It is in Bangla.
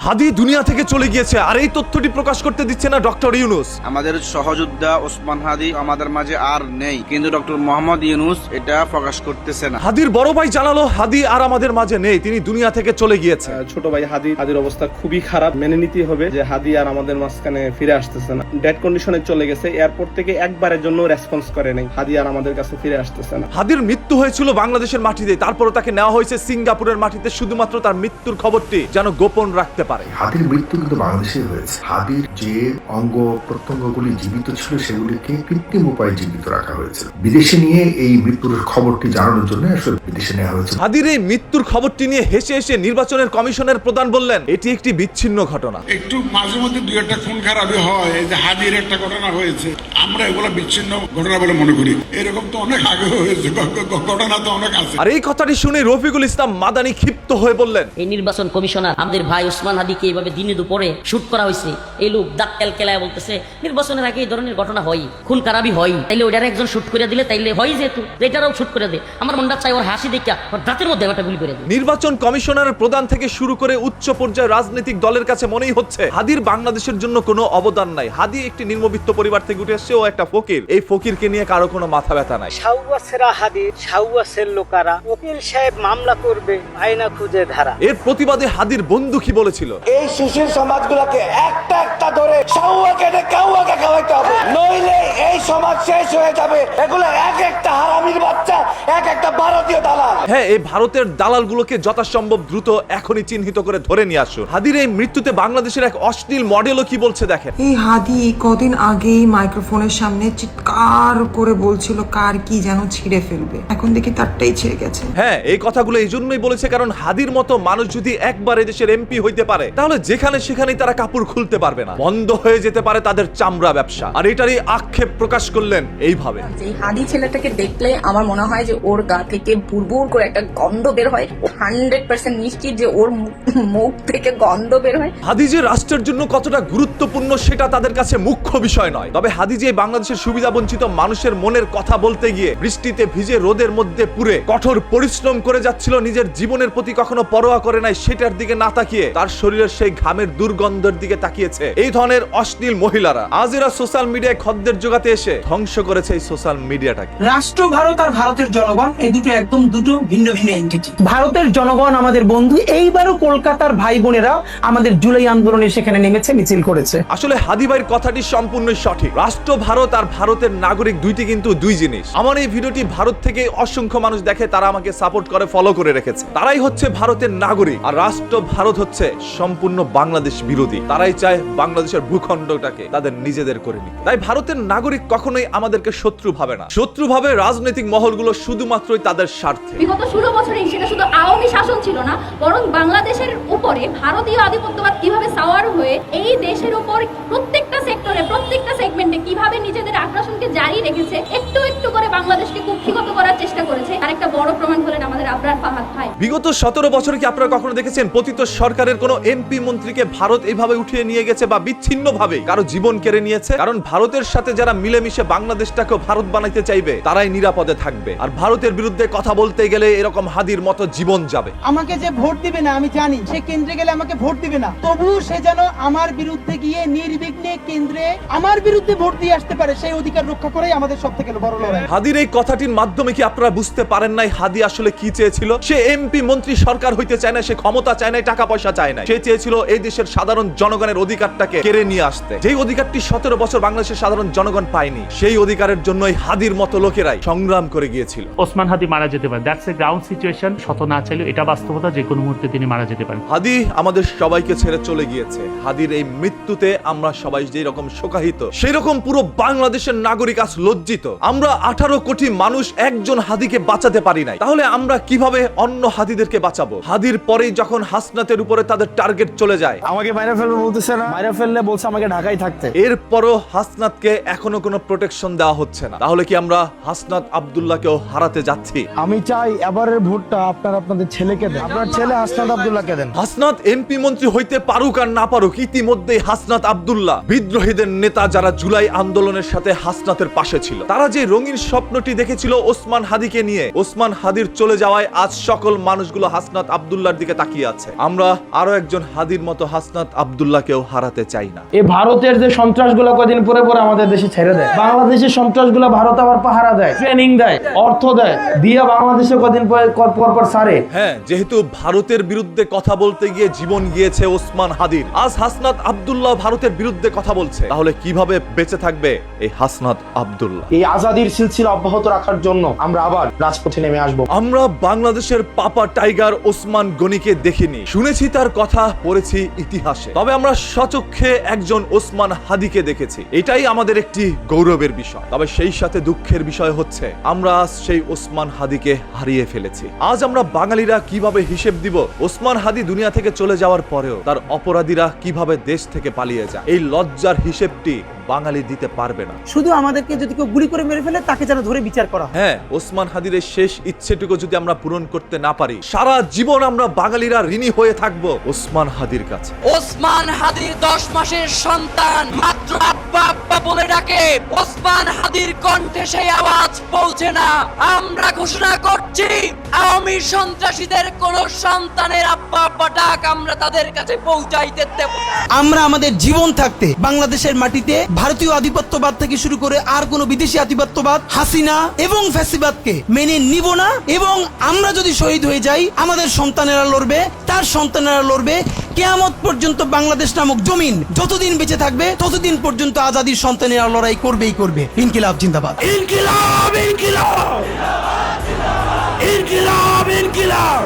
হাদি দুনিয়া থেকে চলে গিয়েছে, আর এই তথ্যটি প্রকাশ করতে দিচ্ছে না ডক্টর ইউনূস। আমাদের সহযোদ্ধা ওসমান হাদি আমাদের মাঝে আর নেই, কিন্তু ডক্টর মোহাম্মদ ইউনূস এটা প্রকাশ করতেছে না। হাদির বড় ভাই জানালো হাদি আর আমাদের মাঝে নেই, তিনি দুনিয়া থেকে চলে গিয়েছে। ছোট ভাই হাদির অবস্থা খুবই খারাপ। মেনে নিতে হবে যে হাদি আর আমাদের মাঝখানে ফিরে আসতেছে না। ডেড কন্ডিশনে চলে গেছে, এয়ারপোর্ট থেকে একবারের জন্য রেসপন্স করে নাই। হাদি আর আমাদের কাছে ফিরে আসতেছে না। হাদির মৃত্যু হয়েছিল বাংলাদেশের মাটিতে, তারপরও তাকে নেওয়া হয়েছে সিঙ্গাপুরের মাটিতে শুধুমাত্র তার মৃত্যুর খবরটি যেন গোপন রাখতে পারে। হাদির মৃত্যু কিন্তু বাংলাদেশে হয়েছে। হাদির যে অঙ্গ প্রত্যঙ্গগুলি জীবিত ছিল সেগুলিকে কৃত্রিম উপায়ে জীবিত রাখা হয়েছে। বিদেশে নিয়ে এই মৃত্যুর খবরটি জানানোর জন্য আসলে বিদেশে নেওয়া হয়েছে। হাদির এই মৃত্যুর খবরটি নিয়ে হেসে হেসে নির্বাচনের কমিশনের প্রধান বললেন এটি একটি বিচ্ছিন্ন ঘটনা। একটু মাঝে মধ্যে দুই একটা খুন খারাপি হয়, যে হাদির একটা ঘটনা হয়েছে, আমরা এগুলো বিচ্ছিন্ন ঘটনা বলে মনে করি। এরকম তো অনেক আগে হয়েছে, ঘটনা তো অনেক আছে। আর এই কথাটি শুনে রফিকুল ইসলাম মাদানী ক্ষিপ্ত হয়ে বললেন, এই নির্বাচন কমিশনার আমাদের ভাই ওসমান হাদিকে এইভাবে দিনে দুপুরে শুট করা হয়েছে। এই লোক দাঁত কেলায় বলতেছে নির্বাচনের আগে এই ধরনের ঘটনা হয়, খুন খারাপি হয়, তাইলে ওটার একজন শুট করে দিলে তাইলে হয়, যেহেতু এটারও শুট করে দে। আমার মনটা চাই ওর হাসি দেখা ওর দাঁতের মধ্যে একটা গুলি করে দেয়। নির্বাচন কমিশনারের প্রধান থেকে শুরু করে উচ্চ পর্যায়ে রাজনৈতিক দলের কাছে মনেই হচ্ছে হাদির বাংলাদেশের জন্য কোনো অবদান নাই। হাদি একটি নিম্নবিত্ত পরিবার থেকে উঠে এসেছে, ও একটা ফকির। এই ফকিরকে নিয়ে কারো কোনো মাথা ব্যথা নাই। সাউয়াসেরা হাদির সাউয়াসের লোকারা, উকিল সাহেব মামলা করবে আয়না খুঁজে ধারা। এর প্রতিবাদে হাদির বন্ধু কি বলেছিল, এই সুশীল সমাজগুলোকে একটা একটা ধরে সাউয়াকে কাউয়াকে খাওয়াইতে হবে, নইলে এই সমাজ শেষ হয়ে যাবে। এগুলো এক একটা হারামির বাচ্চা, এক একটা ভারতীয় দালাল। হ্যাঁ, এই ভারতের দালালগুলোকে যথাসম্ভব দ্রুত এখনই চিহ্নিত করে ধরে নিয়ে আসুন। হাদির এই মৃত্যুতে বাংলাদেশের এক অশ্লীল মডেলও কি বলছে দেখেন। এই হাদি কদিন আগেই মাইক্রোফোনের সামনে চিৎকার করে বলছিল কার কি যেন ছিঁড়ে ফেলবে, এখন দেখি তারটাই ছিঁড়ে গেছে। হ্যাঁ, এই কথাগুলো এই জন্যই বলেছে কারণ হাদির মতো মানুষ যদি একবার এদেশের এমপি হইতে পারে তাহলে যেখানে সেখানেই তারা কাপড় খুলতে পারবে না, বন্ধ হয়ে যেতে পারে তাদের চামড়া ব্যবসা। আর এটারই আক্ষেপ প্রকাশ করলেন এইভাবে। এই হাদি ছেলেটাকে দেখলে আমার মনে হয় যে ওর গা থেকে বুড়বুড় করে একটা গন্ধ বের হয়। 100% নিশ্চিত যে ওর মুখ থেকে গন্ধ বের হয়। হাদি যে রাষ্ট্রের জন্য কতটা গুরুত্বপূর্ণ সেটা তাদের কাছে মুখ্য বিষয় নয়, তবে হাদি যে বাংলাদেশের সুবিধা বঞ্চিত মানুষের মনের কথা বলতে গিয়ে বৃষ্টিতে ভিজে রোদের মধ্যে পুরে কঠোর পরিশ্রম করে যাচ্ছিল, নিজের জীবনের প্রতি কখনো পরোয়া করে নাই সেটার দিকে না তাকিয়ে তার শরীরের সেই ঘামের দুর্গন্ধের দিকে তাকিয়েছে এই ধরনের অশ্লীল মহিলারা। আজ এরা সোশ্যাল মিডিয়ায় খদ্দের জোগাতে এসে ধ্বংস করেছে এই সোশ্যাল মিডিয়াটাকে। রাষ্ট্র ভারত আর ভারতের জনগণ এই দুটো একদম দুটো ভিন্ন ভিন্ন এন্টিটি। ভারতের জনগণ আমাদের বন্ধু। এইবারও কলকাতার ভাই বোনেরা আমাদের জুলাই আন্দোলনে সেখানে নেমেছে, মিছিল করেছে। আসলে হাদি ভাইয়ের কথাটি সম্পূর্ণ সঠিক। রাষ্ট্র ভারত আর ভারতের নাগরিক দুইটি কিন্তু দুই জিনিস। আমার এই ভিডিওটি ভারত থেকে অসংখ্য মানুষ দেখে, তারা আমাকে সাপোর্ট করে ফলো করে রেখেছে। তারাই হচ্ছে ভারতের নাগরিক, আর রাষ্ট্র ভারত হচ্ছে সম্পূর্ণ বাংলাদেশ বিরোধী। তারাই চায় বাংলাদেশের ভূখণ্ডটাকে তাদের নিজেদের করে নিতে। তাই ভারতের নাগরিক কখনোই আমাদেরকে শত্রু ভাবে না, শত্রু ভাবে রাজনৈতিক মহলগুলো শুধুমাত্রই তাদের স্বার্থে। বিগত 16 বছরে সেটা শুধু আওয়ামী শাসন ছিল না, বরং বাংলাদেশের উপরে ভারতীয় আধিপত্যবাদ কিভাবে সাওয়ার হয়ে এই দেশের উপর প্রত্যেকটা সেক্টরে প্রত্যেকটা সেগমেন্টে কিভাবে নিজেদের আগ্রাসনকে জারি রেখেছে, একটু একটু করে বাংলাদেশকে কুক্ষিগত করার চেষ্টা করেছে। আর একটা বড় প্রমাণ হলেন আমাদের আবরার ফাহাদ ভাই। বিগত 17 বছরে কি আপনারা কখনো দেখেছেন পতিত সরকারের কোন এমপি মন্ত্রীকে ভারত এইভাবে উঠিয়ে নিয়ে গেছে বা বিচ্ছিন্ন ভাবে কারো জীবন কেড়ে নিয়েছে? কারণ ভারতের সাথে যারা মিলেমিশে বাংলাদেশটাকে ভারত বানাইতে চাইবে তারাই নিরাপদে থাকবে, আর ভারতের বিরুদ্ধে কথা বলতে গেলে এরকম হাদির মতো জীবন যাবে। আমাকে যে ভোট দিবে না, আমি জানি সে কেন্দ্রে গেলে আমাকে ভোট দিবে না, তবু সে যেন আমার বিরুদ্ধে গিয়ে নির্বিঘ্নে কেন্দ্রে আমার বিরুদ্ধে ভোট দিয়ে আসতে পারে, সেই অধিকার রক্ষা করেই আমাদের সব থেকে বড় লড়াই। হাদির এই কথাটির মাধ্যমে কি আপনারা বুঝতে পারেন নাই হাদি আসলে কি চেয়েছিল? সে এমপি মন্ত্রী সরকার হইতে চায় না, সে ক্ষমতা চায় না, টাকা পয়সা চায় না। সে চেয়েছিল এই দেশের সাধারণ জনগণের অধিকারটাকে কেড়ে নিয়ে আসতে, যেই অধিকারটি 17 বছর বাংলাদেশের সাধারণ জনগণ পায়নি। সেই অধিকারের জন্যই হাদির মতো লোকেরাই সংগ্রাম করে গিয়েছিল। ওসমান হাদি মারা যেতে পারে, দ্যাটস এ গ্রাউন্ড সিচুয়েশন। শত না চাইলেও এটা বাস্তবতা, যে কোনো মুহূর্তে তিনি মারা যেতে পারেন। হাদি আমাদের সবাইকে ছেড়ে চলে গিয়েছে। হাদির এই মৃত্যুতে আমরা সবাই যেই রকম শোকাহিত, সেই রকম পুরো বাংলাদেশের নাগরিক আজ লজ্জিত। আমরা 18 কোটি মানুষ একজন হাদিকে বাঁচাতে পারি নাই, তাহলে আমরা কিভাবে অন্য হাদিদেরকে বাঁচাবো? হাদির পরেই যখন হাসনাতের উপরে তাদের টার্গেট চলে যায়, আমাকে মাইরা ফেলবে বলতেছে না, মাইরা ফেললে বলছে আমাকে ঢাকায় থাকতে। এরপরও হাসনাতকে এখনো কোনো প্রোটেকশন দেওয়া হচ্ছে না। তাহলে কি আমরা হাসনাত আব্দুল্লাহকেও হারাতে যাচ্ছি? আমি চাই এবারের ভোটটা আপনাদের ছেলেকে দেন, আপনার ছেলে হাসনাত আব্দুল্লাহকে দেন। হাসনাত এমপি মন্ত্রী হইতে পারুক আর না পারুক, ইতিমধ্যেই হাসনাত আব্দুল্লাহ বিদ্রোহীদের নেতা যারা জুলাই আন্দোলনের সাথে হাসনাতের পাশে ছিল, তারা যে রঙিন স্বপ্নটি দেখেছিল ওসমান হাদিকে নিয়ে, ওসমান হাদির চলে যাওয়ায় আজ সকল মানুষগুলো হাসনাত আব্দুল্লাহর দিকে তাকিয়ে আছে। আমরা আরো একজন একজন হাদির মতো হাসনাত আব্দুল্লাহকেও হারাতে চাই না। এই ভারতের যে সন্ত্রাসগুলো কদিন পরে পরে আমাদের দেশে ছেড়ে দেয়, বাংলাদেশের সন্ত্রাসগুলো ভারত আবার পাহারা দেয়, ট্রেনিং দেয়, অর্থ দেয়, দিয়ে বাংলাদেশে কদিন পর ছাড়ে। হ্যাঁ, যেহেতু ভারতের বিরুদ্ধে কথা বলতে গিয়ে জীবন গিয়েছে ওসমান হাদির, আজ হাসনাত আব্দুল্লাহ ভারতের বিরুদ্ধে কথা বলছে, তাহলে কিভাবে বেঁচে থাকবে এই হাসনাত আব্দুল্লাহ? এই আজাদির সিলসিলা অব্যাহত রাখার জন্য আমরা আবার রাজপথে নেমে আসবো। আমরা বাংলাদেশের পাপা টাইগার ওসমান গনিকে দেখিনি, শুনেছি তার কথা, পড়েছি ইতিহাসে, তবে আমরা স্বচক্ষে একজন ওসমান হাদিকে দেখেছি। এটাই আমাদের একটি গৌরবের বিষয়। তবে সেই সাথে দুঃখের বিষয় হচ্ছে আমরা আজ সেই ওসমান হাদিকে হারিয়ে ফেলেছি। আজ আমরা বাঙালিরা কিভাবে হিসেব দিব ওসমান হাদি দুনিয়া থেকে চলে যাওয়ার পরেও তার অপরাধীরা কিভাবে দেশ থেকে পালিয়ে যায়? এই লজ্জার হিসেবটি বাঙালি দিতে পারবে না। শুধু আমাদেরকে যদি কেউ গুলি করে মেরে ফেলে তাকে যেন ধরে বিচার করা হয়। হ্যাঁ, ওসমান হাদির শেষ ইচ্ছেটুকু যদি আমরা পূরণ করতে না পারি, সারা জীবন আমরা বাঙালিরা ঋণী হয়ে থাকবো ওসমান হাদির কাছে। ওসমান হাদির 10 মাসের সন্তান মাত্র আব্বা আব্বা বলে ডাকে, ওসমান হাদির কণ্ঠে সেই আওয়াজ পৌঁছে না। আমরা ঘোষণা করছি, আওয়ামী সন্ত্রাসীদের কোন সন্তানের আব্বা আব্বা ডাক আমরা তাদের কাছে পৌঁছাইতে দেব না। আমরা আমাদের জীবন থাকতে বাংলাদেশের মাটিতে ভারতীয় আধিপত্যবাদ থেকে শুরু করে আর কোন বিদেশি আধিপত্যবাদ, হাসিনা এবং ফ্যাসিবাদকে মেনে নিব না। এবং আমরা যদি শহীদ হয়ে যাই, আমাদের সন্তানেরা লড়বে, তার সন্তানেরা লড়বে, কিয়ামত পর্যন্ত বাংলাদেশ নামক জমিন যতদিন বেঁচে থাকবে ততদিন পর্যন্ত আজাদির সন্তানেরা লড়াই করবেই করবে। ইনকিলাব জিন্দাবাদ। ইনকিলাব ইনকিলাব ইনকিলাব ইনকিলাব।